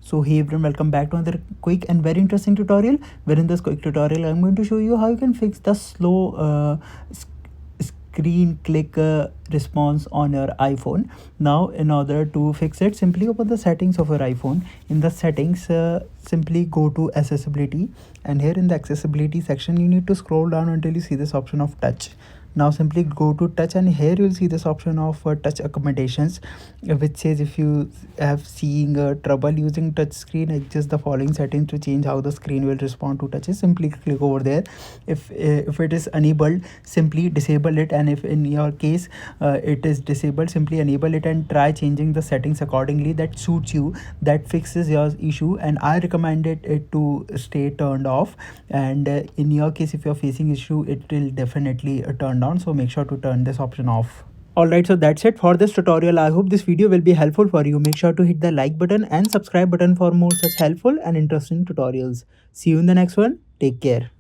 So hey everyone, welcome back to another quick and very interesting tutorial. Where in this quick tutorial I'm going to show you how you can fix the slow screen click response on your iPhone. Now in order to fix it, simply open the settings of your iPhone. In the settings, simply go to accessibility, and here in the accessibility section you need to scroll down until you see this option of touch. Now simply go to touch, and here you'll see this option of touch accommodations, which says if you have seeing trouble using touch screen, adjust the following settings to change how the screen will respond to touches. Simply click over there. If it is enabled, simply disable it, and if in your case it is disabled, simply enable it and try changing the settings accordingly that suits you, that fixes your issue. And I recommended it to stay turned off, and in your case if you're facing issue, it will definitely turn on, so make sure to turn this option off. Alright, so that's it for this tutorial. I hope this video will be helpful for you. Make sure to hit the like button and subscribe button for more such helpful and interesting tutorials. See you in the next one. Take care.